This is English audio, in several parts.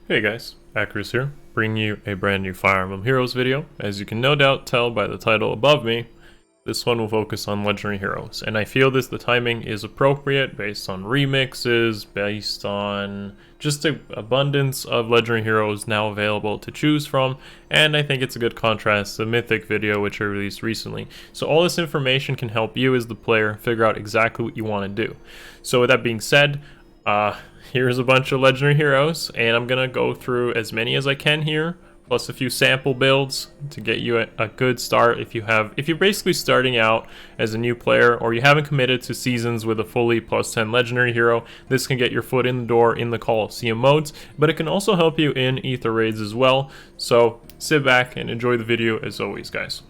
Hey guys, Akariss here, bringing you a brand new Fire Emblem Heroes video. As you can no doubt tell by the title above me, this one will focus on Legendary Heroes, and I feel the timing is appropriate based on remixes, based on just an abundance of Legendary Heroes now available to choose from, and I think it's a good contrast to the Mythic video which I released recently. So all this information can help you as the player figure out exactly what you want to do. So with that being said, here's a bunch of Legendary Heroes, and I'm gonna go through as many as I can here, plus a few sample builds to get you a good start if you're basically starting out as a new player or you haven't committed to seasons with a fully plus 10 Legendary Hero. This can get your foot in the door in the Colosseum modes, but it can also help you in Ether raids as well. So sit back and enjoy the video as always, guys.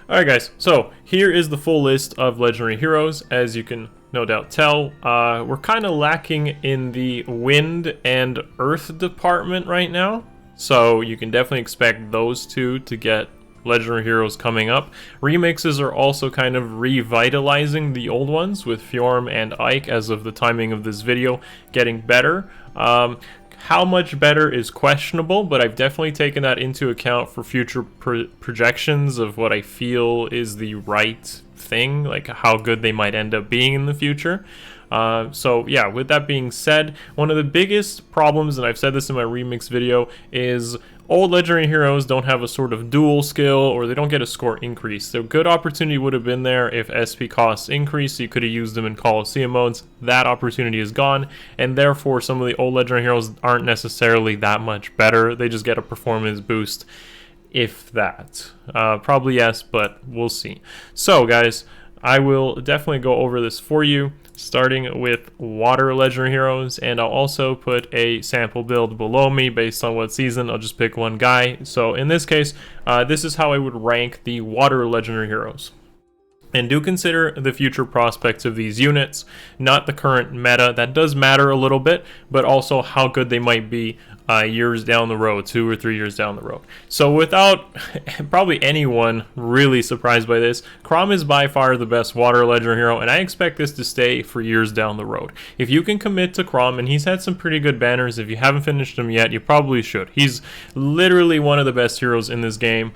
Alright guys, so here is the full list of Legendary Heroes. As you can no doubt tell, we're kind of lacking in the Wind and Earth department right now. So you can definitely expect those two to get Legendary Heroes coming up. Remixes are also kind of revitalizing the old ones, with Fjorm and Ike, as of the timing of this video, getting better. How much better is questionable, but I've definitely taken that into account for future projections of what I feel is the right thing, like how good they might end up being in the future. So yeah, with that being said, one of the biggest problems, and I've said this in my remix video, is old Legendary Heroes don't have a sort of dual skill, or they don't get a score increase. So good opportunity would have been there if SP costs increased, so you could have used them in Colosseum modes. That opportunity is gone, and therefore some of the old Legendary Heroes aren't necessarily that much better. They just get a performance boost, if that. Probably yes, but we'll see. So guys, I will definitely go over this for you, starting with Water Legendary Heroes, and I'll also put a sample build below me based on what season. I'll just pick one guy. So in this case, this is how I would rank the Water Legendary Heroes. And do consider the future prospects of these units, not the current meta. That does matter a little bit, but also how good they might be years down the road, 2 or 3 years down the road. So without probably anyone really surprised by this, Chrom is by far the best Water Legendary Hero, and I expect this to stay for years down the road. If you can commit to Chrom, and he's had some pretty good banners, if you haven't finished him yet, you probably should. He's literally one of the best heroes in this game.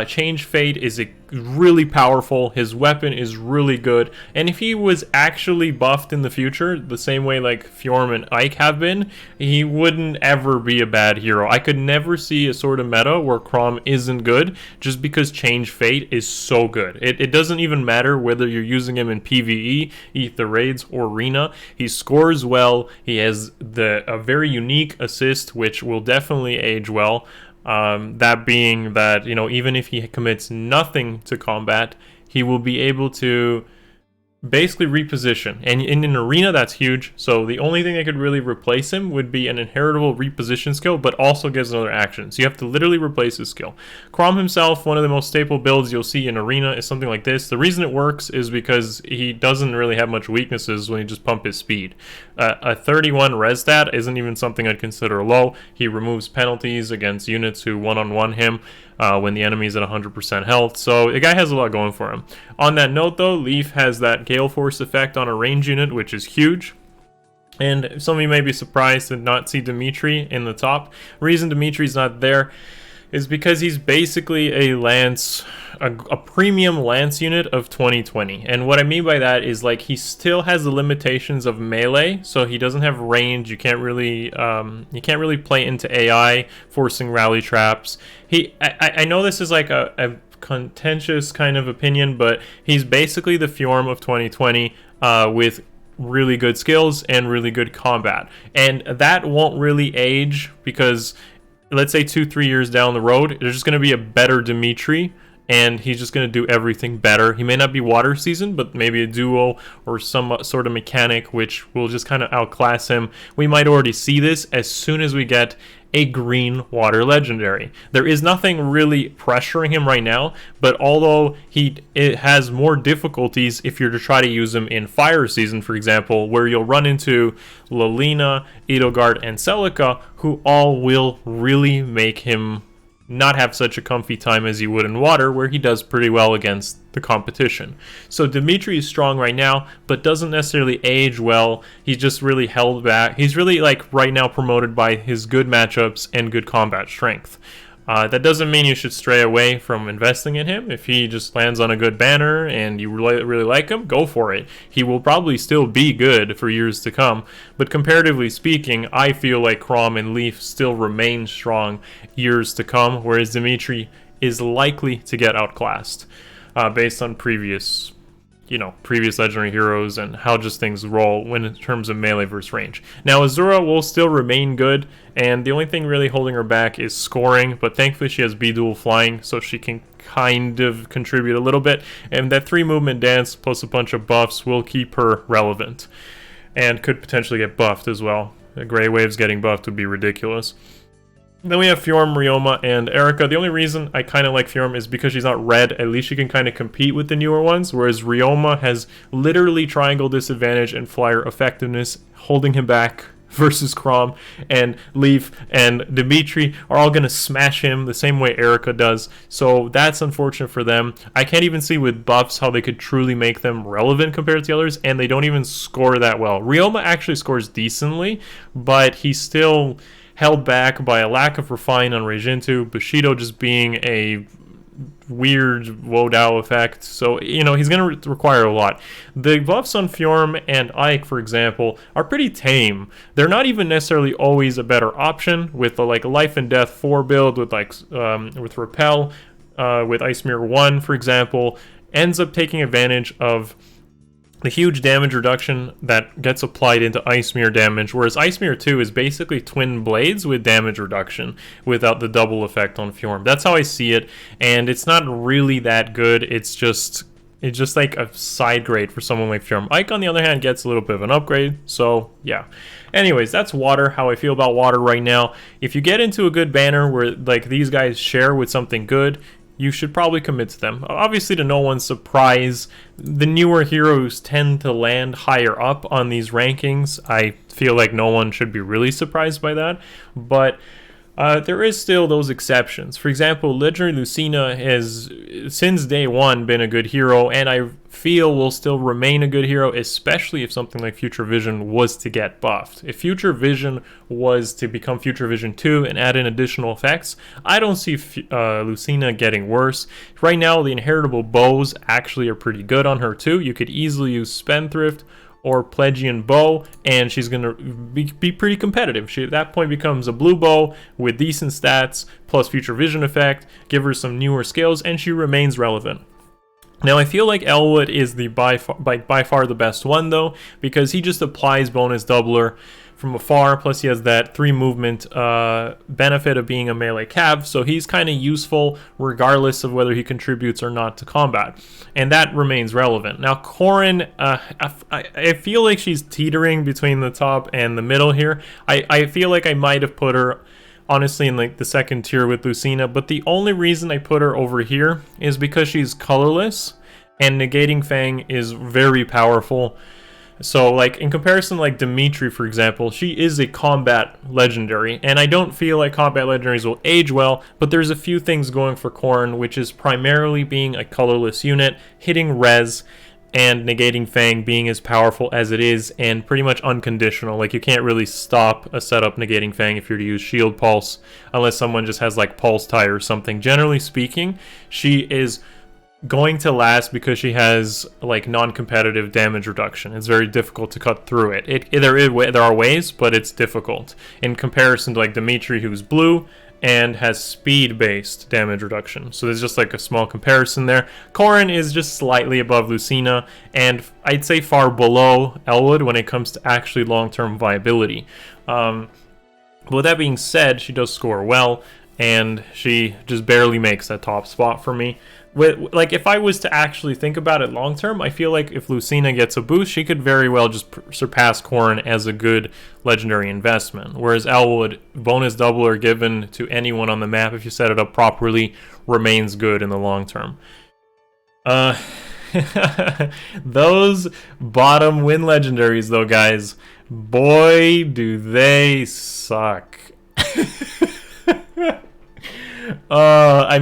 Change Fate is really powerful, his weapon is really good, and if he was actually buffed in the future, the same way like Fjorm and Ike have been, he wouldn't ever be a bad hero. I could never see a sort of meta where Chrom isn't good, just because Change Fate is so good. It doesn't even matter whether you're using him in PvE, Ether Raids, or Arena. He scores well, he has a very unique assist, which will definitely age well. That being that, you know, even if he commits nothing to combat, he will be able to basically reposition, and in an arena that's huge. So the only thing that could really replace him would be an inheritable reposition skill, but also gives another action, so you have to literally replace his skill. Chrom himself, one of the most staple builds you'll see in arena is something like this. The reason it works is because he doesn't really have much weaknesses when you just pump his speed. A 31 res stat isn't even something I'd consider low. He removes penalties against units who one-on-one him when the enemy's at 100% health, so the guy has a lot going for him. On that note though, Leaf has that Gale Force effect on a range unit, which is huge. And some of you may be surprised to not see Dimitri in the top. Reason Dimitri's not there is because he's basically a lance, a premium lance unit of 2020. And what I mean by that is, like, he still has the limitations of melee, so he doesn't have range. You can't really play into AI, forcing rally traps. I know this is like a contentious kind of opinion, but he's basically the Fjorm of 2020 with really good skills and really good combat. And that won't really age, because let's say 2-3 years down the road, there's just going to be a better Dimitri, and he's just going to do everything better. He may not be water seasoned, but maybe a duo or some sort of mechanic which will just kind of outclass him. We might already see this as soon as we get a green water legendary. There is nothing really pressuring him right now, but although it has more difficulties if you're to try to use him in fire season, for example, where you'll run into Lilina, Edelgard, and Celica, who all will really make him not have such a comfy time as he would in water, where he does pretty well against the competition. So Dimitri is strong right now, but doesn't necessarily age well. He's just really held back. He's really, like, right now promoted by his good matchups and good combat strength. That doesn't mean you should stray away from investing in him. If he just lands on a good banner and you really like him, go for it. He will probably still be good for years to come, but comparatively speaking, I feel like Chrom and Leaf still remain strong years to come, whereas Dimitri is likely to get outclassed based on previous Legendary Heroes and how just things roll when in terms of melee versus range. Now, Azura will still remain good, and the only thing really holding her back is scoring, but thankfully she has B-Dual flying, so she can kind of contribute a little bit, and that 3-movement dance plus a bunch of buffs will keep her relevant, and could potentially get buffed as well. The Grey Waves getting buffed would be ridiculous. Then we have Fjorm, Ryoma, and Erika. The only reason I kind of like Fjorm is because she's not red. At least she can kind of compete with the newer ones, whereas Ryoma has literally triangle disadvantage and flyer effectiveness, holding him back versus Chrom, and Leaf and Dimitri are all going to smash him the same way Erika does. So that's unfortunate for them. I can't even see with buffs how they could truly make them relevant compared to the others, and they don't even score that well. Ryoma actually scores decently, but he's still held back by a lack of refine on Reijintu, Bushido just being a weird Wodao effect, so he's going to require a lot. The buffs on Fjorm and Ike, for example, are pretty tame. They're not even necessarily always a better option with the Life and Death 4 build with with Repel, with Ice Mirror 1, for example, ends up taking advantage of the huge damage reduction that gets applied into Ice Mirror damage, whereas Ice Mirror 2 is basically twin blades with damage reduction without the double effect on Fjorm. That's how I see it, and it's not really that good. It's just like a side grade for someone like Fjorm. Ike, on the other hand, gets a little bit of an upgrade, so yeah. Anyways, that's Water, how I feel about Water right now. If you get into a good banner where these guys share with something good, you should probably commit to them. Obviously, to no one's surprise, the newer heroes tend to land higher up on these rankings. I feel like no one should be really surprised by that, but there is still those exceptions. For example, Legendary Lucina has, since day one, been a good hero, and I feel will still remain a good hero, especially if something like Future Vision was to get buffed. If Future Vision was to become Future Vision 2 and add in additional effects, I don't see Lucina getting worse. Right now, the inheritable bows actually are pretty good on her too. You could easily use Spendthrift or Pledgian bow, and she's going to be pretty competitive. She at that point becomes a blue bow with decent stats, plus Future Vision effect, give her some newer skills, and she remains relevant. Now, I feel like Elwood is the by far the best one, though, because he just applies bonus doubler from afar, plus he has that 3 movement benefit of being a melee cav, so he's kind of useful regardless of whether he contributes or not to combat, and that remains relevant. Now, Corrin, I feel like she's teetering between the top and the middle here. I feel like I might have put her honestly in the second tier with Lucina, but the only reason I put her over here is because she's colorless, and Negating Fang is very powerful. So, in comparison to, Dimitri, for example, she is a combat legendary, and I don't feel like combat legendaries will age well, but there's a few things going for Corrin, which is primarily being a colorless unit, hitting res, and Negating Fang being as powerful as it is, and pretty much unconditional. You can't really stop a setup Negating Fang if you're to use Shield Pulse, unless someone just has, Pulse Tie or something. Generally speaking, she is going to last because she has non-competitive damage reduction. It's very difficult to cut through it. There are ways, but it's difficult in comparison to Dimitri, who's blue and has speed-based damage reduction. So there's just a small comparison there. Corrin is just slightly above Lucina, and I'd say far below Elwood when it comes to actually long-term viability. But with that being said, she does score well, and she just barely makes that top spot for me. If I was to actually think about it long term, I feel like if Lucina gets a boost, she could very well just surpass Corrin as a good legendary investment. Whereas Elwood, bonus doubler given to anyone on the map if you set it up properly, remains good in the long term. Those bottom win legendaries, though, guys, boy, do they suck. I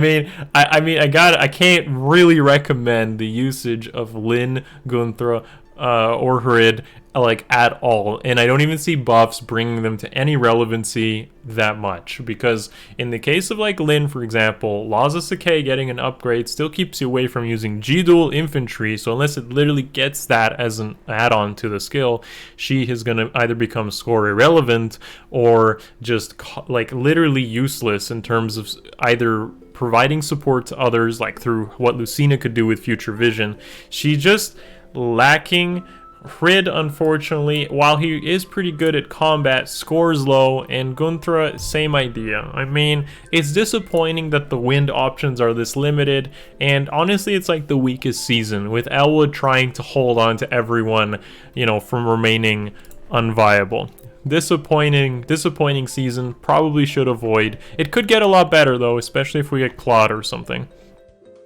can't really recommend the usage of Lyn, Gunthra, or Harid like at all, and I don't even see buffs bringing them to any relevancy that much, because in the case of like Lyn, for example, Laws of Decay getting an upgrade still keeps you away from using G-Dual infantry, so unless it literally gets that as an add-on to the skill, she is going to either become score irrelevant or just like literally useless in terms of either providing support to others, like through what Lucina could do with Future Vision. She just lacking. Hrid, unfortunately, while he is pretty good at combat, scores low, and Gunthra, same idea. I mean, it's disappointing that the wind options are this limited, and honestly, it's like the weakest season, with Elwood trying to hold on to everyone, you know, from remaining unviable. Disappointing season, probably should avoid. It could get a lot better, though, especially if we get Claude or something.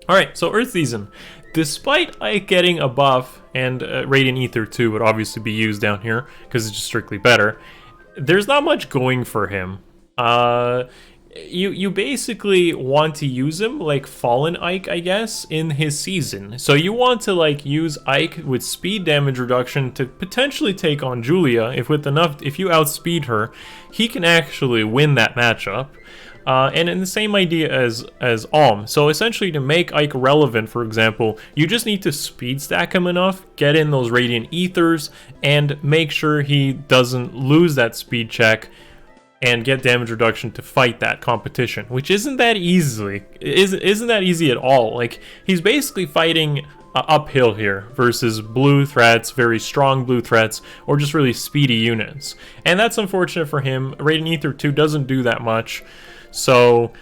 Alright, so Earth Season. Despite Ike getting a buff, and Radiant Ether too would obviously be used down here, because it's just strictly better, there's not much going for him. You basically want to use him like Fallen Ike, I guess, in his season. So you want to like use Ike with speed damage reduction to potentially take on Julia. If you outspeed her, he can actually win that matchup. And in the same idea as Alm. So essentially, to make Ike relevant, for example, you just need to speed stack him enough, get in those Radiant Ethers, and make sure he doesn't lose that speed check and get damage reduction to fight that competition, which isn't that easy. Isn't that easy at all. Like, he's basically fighting uphill here versus blue threats, very strong blue threats, or just really speedy units. And that's unfortunate for him. Radiant Ether 2 doesn't do that much. So,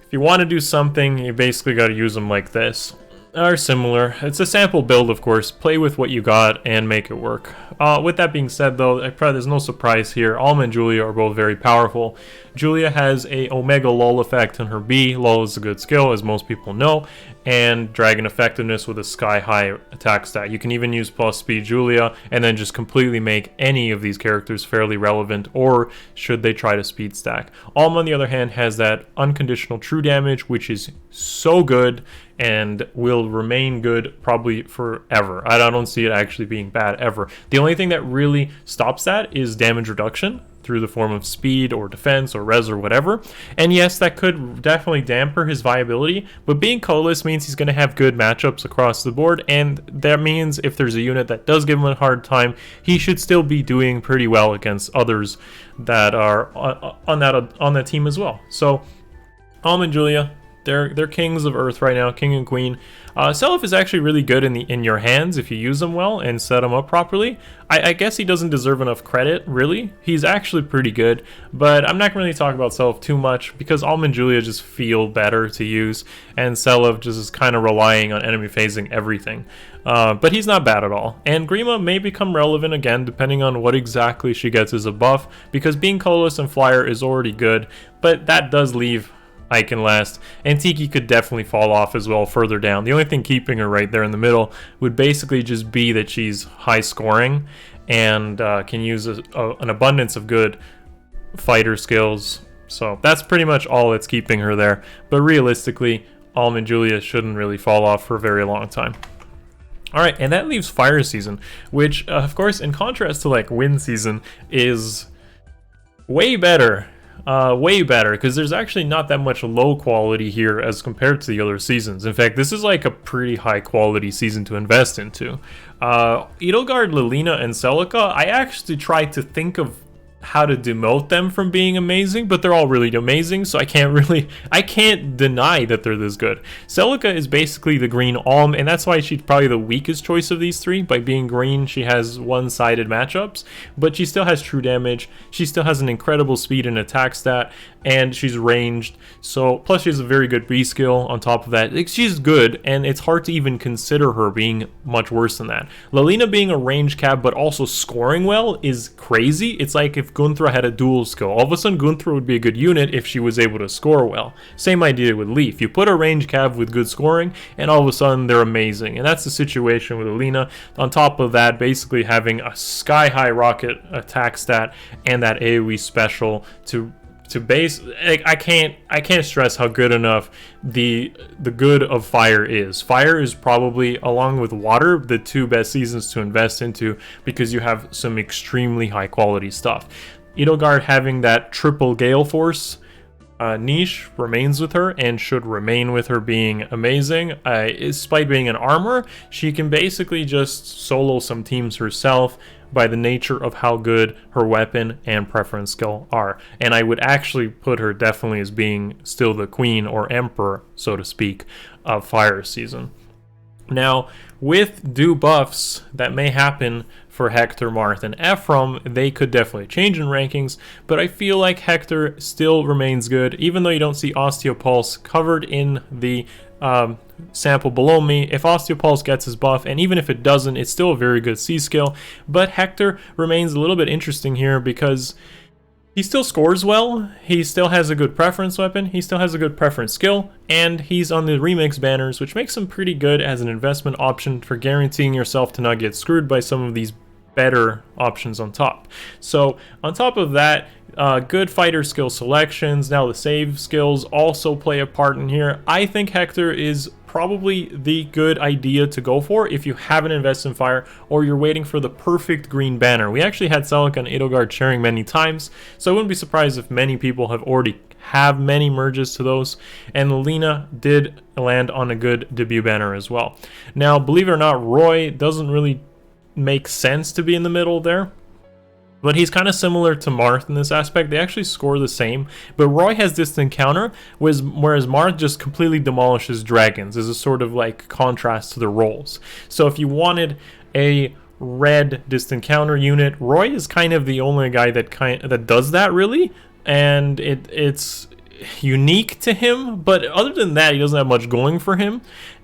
if you want to do something, you basically got to use them like this. Or similar. It's a sample build, of course. Play with what you got and make it work. With that being said, though, there's no surprise here. Alm and Julia are both very powerful. Julia has a Omega Lull effect on her B. Lull is a good skill, as most people know. And Dragon Effectiveness with a sky-high attack stat. You can even use plus speed Julia and then just completely make any of these characters fairly relevant, or should they try to speed stack. Alm, on the other hand, has that unconditional true damage, which is so good and will remain good probably forever. I don't see it actually being bad ever. The only thing that really stops that is damage reduction through the form of speed or defense or res or whatever. And yes, that could definitely damper his viability, but being colorless means he's going to have good matchups across the board, and that means if there's a unit that does give him a hard time, he should still be doing pretty well against others that are on that team as well. So, Alm and Julia, they're kings of Earth right now, king and queen. Seliph is actually really good in your hands if you use them well and set him up properly. I guess he doesn't deserve enough credit, really. He's actually pretty good, but I'm not going to really talk about Seliph too much because Alm and Julia just feel better to use, and Seliph just is kind of relying on enemy phasing everything. But he's not bad at all. And Grima may become relevant again depending on what exactly she gets as a buff, because being colorless and flyer is already good, but that does leave Ike can last, and Tiki could definitely fall off as well further down. The only thing keeping her right there in the middle would basically just be that she's high scoring and can use an abundance of good fighter skills. So that's pretty much all that's keeping her there. But realistically, Alm and Julia shouldn't really fall off for a very long time. Alright, and that leaves Fire Season, which of course in contrast to like Wind Season is way better. Way better, because there's actually not that much low quality here as compared to the other seasons. In fact, this is like a pretty high quality season to invest into. Edelgard, Lilina, and Celica, I actually tried to think of how to demote them from being amazing, but they're all really amazing, so I can't deny that they're this good. Celica is basically the green Alm, and that's why she's probably the weakest choice of these three. By being green, she has one-sided matchups, but she still has true damage, she still has an incredible speed and attack stat, and she's ranged, so plus she has a very good B skill on top of that. Like, she's good, and it's hard to even consider her being much worse than that. Lilina being a range cab but also scoring well is crazy. It's like if Gunthra had a dual skill. All of a sudden Gunthra would be a good unit if she was able to score well. Same idea with Leaf. You put a range cav with good scoring and all of a sudden they're amazing, and that's the situation with Lilina. On top of that, basically having a sky high rocket attack stat and that AoE special to to base, like, I can't stress how good enough the good of Fire is. Fire is probably, along with Water, the two best seasons to invest into, because you have some extremely high quality stuff. Edelgard having that triple Gale Force niche remains with her and should remain with her, being amazing. Despite being an armor, she can basically just solo some teams herself by the nature of how good her weapon and preference skill are. And I would actually put her definitely as being still the queen or emperor, so to speak, of Fire season. Now, with due buffs that may happen for Hector, Marth, and Ephraim, they could definitely change in rankings, but I feel like Hector still remains good, even though you don't see Osteopulse covered in the sample below me. If Osteopulse gets his buff, and even if it doesn't, it's still a very good C skill, but Hector remains a little bit interesting here because he still scores well, he still has a good preference weapon, he still has a good preference skill, and he's on the remix banners, which makes him pretty good as an investment option for guaranteeing yourself to not get screwed by some of these better options on top. So on top of that, good fighter skill selections. Now the save skills also play a part in here. I think Hector is probably the good idea to go for if you haven't invested in Fire or you're waiting for the perfect green banner. We actually had Celica and Edelgard sharing many times, so I wouldn't be surprised if many people have many merges to those, and Lena did land on a good debut banner as well. Now, believe it or not, Roy doesn't really make sense to be in the middle there, but he's kind of similar to Marth in this aspect. They actually score the same, but Roy has distant counter, whereas Marth just completely demolishes dragons as a sort of like contrast to the roles. So if you wanted a red distant counter unit, Roy is kind of the only guy that does that really, and it's unique to him, but other than that, he doesn't have much going for him.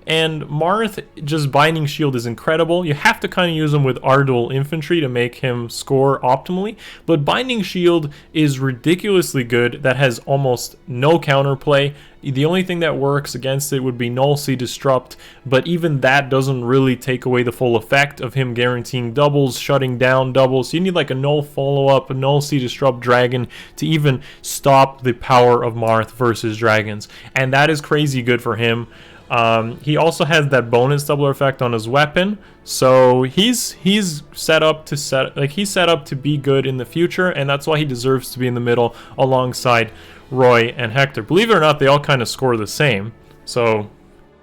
And Marth, just Binding Shield is incredible. You have to kind of use him with Ardul Infantry to make him score optimally, but Binding Shield is ridiculously good. That has almost no counterplay. The only thing that works against it would be Null Sea Disrupt, but even that doesn't really take away the full effect of him guaranteeing doubles, shutting down doubles. So you need like a Null follow-up, a Null Sea Disrupt dragon to even stop the power of Marth versus dragons, and that is crazy good for him. He also has that bonus doubler effect on his weapon, so he's set up to be good in the future, and that's why he deserves to be in the middle alongside Roy and Hector. Believe it or not, they all kind of score the same, so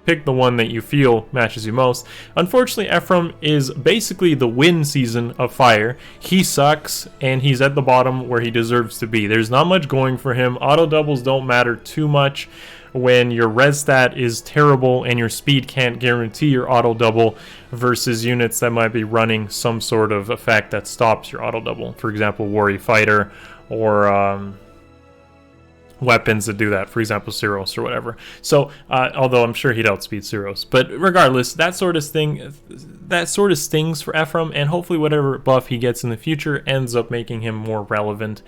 pick the one that you feel matches you most. Unfortunately, Ephraim is basically the win season of Fire. He sucks, and he's at the bottom where he deserves to be. There's not much going for him. Auto doubles don't matter too much when your res stat is terrible and your speed can't guarantee your auto double versus units that might be running some sort of effect that stops your auto double. For example, Warrior Fighter, or weapons that do that, for example Cyros or whatever. So although I'm sure he'd outspeed Cyros, but regardless, that sort of stings for Ephraim, and hopefully whatever buff he gets in the future ends up making him more relevant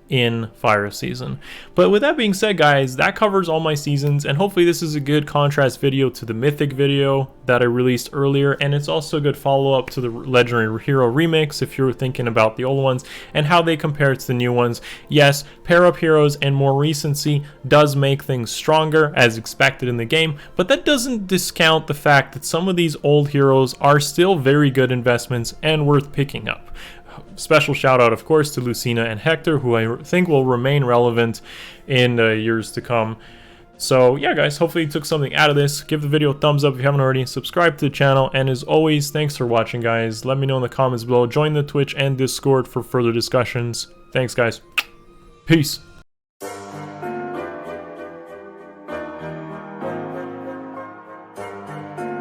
in Fire season. But with that being said, guys, that covers all my seasons, and hopefully this is a good contrast video to the Mythic video that I released earlier, and it's also a good follow-up to the Legendary Hero remix if you're thinking about the old ones and how they compare to the new ones. Yes, pair up heroes and more recency does make things stronger as expected in the game, but that doesn't discount the fact that some of these old heroes are still very good investments and worth picking up. Special shout out, of course, to Lucina and Hector, who I think will remain relevant in years to come. So yeah, guys, hopefully you took something out of this. Give the video a thumbs up if you haven't already. Subscribe to the channel, and as always, thanks for watching, guys. Let me know in the comments below. Join the Twitch and Discord for further discussions. Thanks, guys. Peace.